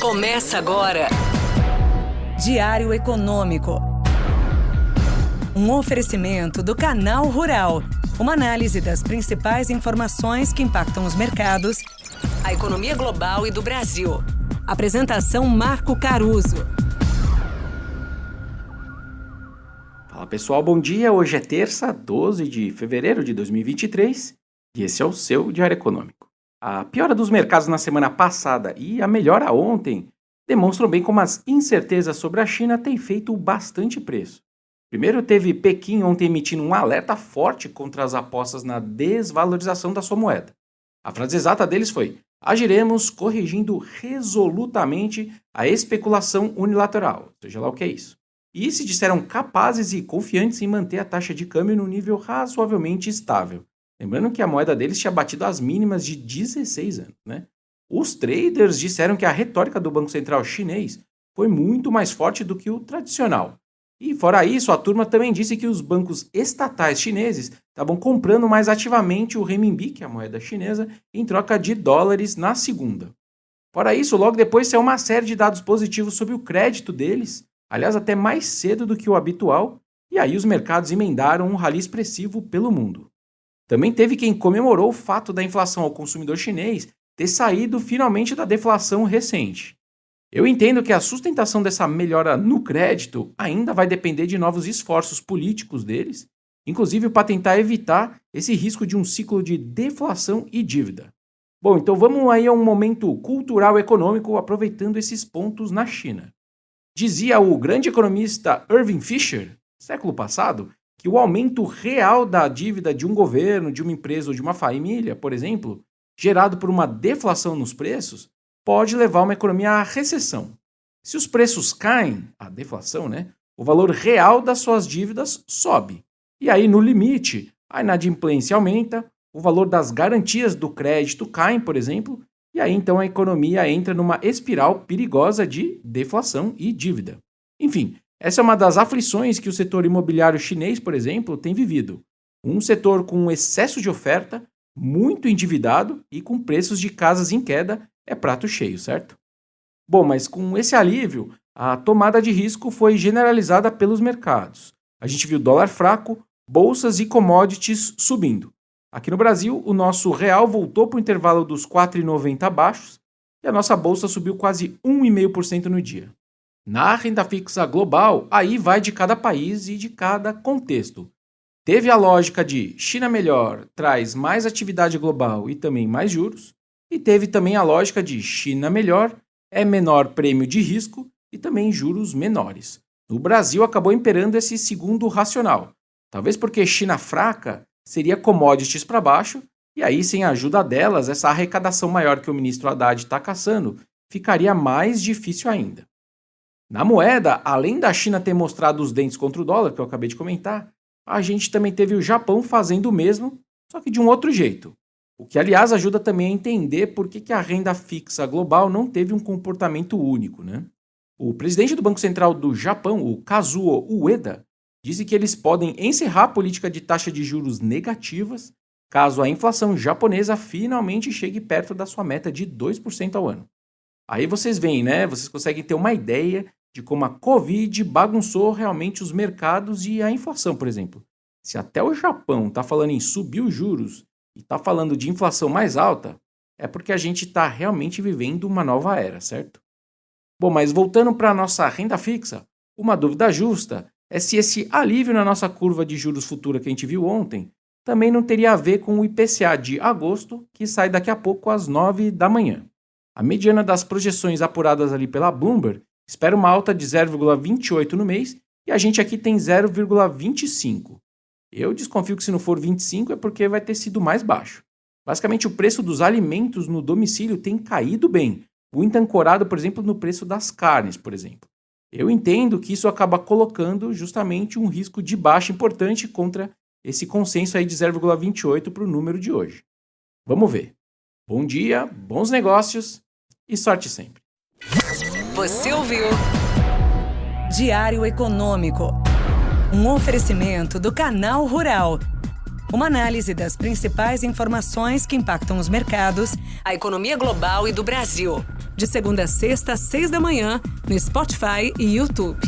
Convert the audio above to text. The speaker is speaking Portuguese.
Começa agora. Diário Econômico. Um oferecimento do Canal Rural. Uma análise das principais informações que impactam os mercados, a economia global e do Brasil. Apresentação Marco Caruso. Fala pessoal, bom dia. Hoje é terça, 12 de fevereiro de 2023 e esse é o seu Diário Econômico. A piora dos mercados na semana passada e a melhora ontem demonstram bem como as incertezas sobre a China têm feito bastante preço. Primeiro teve Pequim ontem emitindo um alerta forte contra as apostas na desvalorização da sua moeda. A frase exata deles foi: agiremos corrigindo resolutamente a especulação unilateral, seja lá o que é isso. E se disseram capazes e confiantes em manter a taxa de câmbio no nível razoavelmente estável. Lembrando que a moeda deles tinha batido as mínimas de 16 anos, né? Os traders disseram que a retórica do Banco Central chinês foi muito mais forte do que o tradicional. E fora isso, a turma também disse que os bancos estatais chineses estavam comprando mais ativamente o renminbi, que é a moeda chinesa, em troca de dólares na segunda. Fora isso, logo depois saiu uma série de dados positivos sobre o crédito deles, aliás, até mais cedo do que o habitual, e aí os mercados emendaram um rally expressivo pelo mundo. Também teve quem comemorou o fato da inflação ao consumidor chinês ter saído finalmente da deflação recente. Eu entendo que a sustentação dessa melhora no crédito ainda vai depender de novos esforços políticos deles, inclusive para tentar evitar esse risco de um ciclo de deflação e dívida. Bom, então vamos aí a um momento cultural econômico aproveitando esses pontos na China. Dizia o grande economista Irving Fisher, século passado, que o aumento real da dívida de um governo, de uma empresa ou de uma família, por exemplo, gerado por uma deflação nos preços, pode levar uma economia à recessão. Se os preços caem, a deflação, né, o valor real das suas dívidas sobe. E aí, no limite, a inadimplência aumenta, o valor das garantias do crédito caem, por exemplo, e aí então a economia entra numa espiral perigosa de deflação e dívida. Enfim, essa é uma das aflições que o setor imobiliário chinês, por exemplo, tem vivido. Um setor com excesso de oferta, muito endividado e com preços de casas em queda é prato cheio, certo? Bom, mas com esse alívio, a tomada de risco foi generalizada pelos mercados. A gente viu dólar fraco, bolsas e commodities subindo. Aqui no Brasil, o nosso real voltou para o intervalo dos 4,90 abaixo e a nossa bolsa subiu quase 1,5% no dia. Na renda fixa global, aí vai de cada país e de cada contexto. Teve a lógica de China melhor, traz mais atividade global e também mais juros. E teve também a lógica de China melhor, é menor prêmio de risco e também juros menores. No Brasil acabou imperando esse segundo racional. Talvez porque China fraca seria commodities para baixo, e aí sem a ajuda delas, essa arrecadação maior que o ministro Haddad está caçando ficaria mais difícil ainda. Na moeda, além da China ter mostrado os dentes contra o dólar, que eu acabei de comentar, a gente também teve o Japão fazendo o mesmo, só que de um outro jeito. O que, aliás, ajuda também a entender por que a renda fixa global não teve um comportamento único, né? O presidente do Banco Central do Japão, o Kazuo Ueda, disse que eles podem encerrar a política de taxa de juros negativas caso a inflação japonesa finalmente chegue perto da sua meta de 2% ao ano. Aí vocês veem, né? Vocês conseguem ter uma ideia de como a Covid bagunçou realmente os mercados e a inflação, por exemplo. Se até o Japão está falando em subir os juros e está falando de inflação mais alta, é porque a gente está realmente vivendo uma nova era, certo? Bom, mas voltando para a nossa renda fixa, uma dúvida justa é se esse alívio na nossa curva de juros futura que a gente viu ontem também não teria a ver com o IPCA de agosto, que sai daqui a pouco às 9 da manhã. A mediana das projeções apuradas ali pela Bloomberg espera uma alta de 0,28 no mês e a gente aqui tem 0,25. Eu desconfio que se não for 25 é porque vai ter sido mais baixo. Basicamente, o preço dos alimentos no domicílio tem caído bem, muito ancorado, por exemplo, no preço das carnes, por exemplo. Eu entendo que isso acaba colocando justamente um risco de baixa importante contra esse consenso aí de 0,28 para o número de hoje. Vamos ver. Bom dia, bons negócios e sorte sempre. Você ouviu? Diário Econômico. Um oferecimento do Canal Rural. Uma análise das principais informações que impactam os mercados, a economia global e do Brasil. De segunda a sexta, às 6 da manhã, no Spotify e YouTube.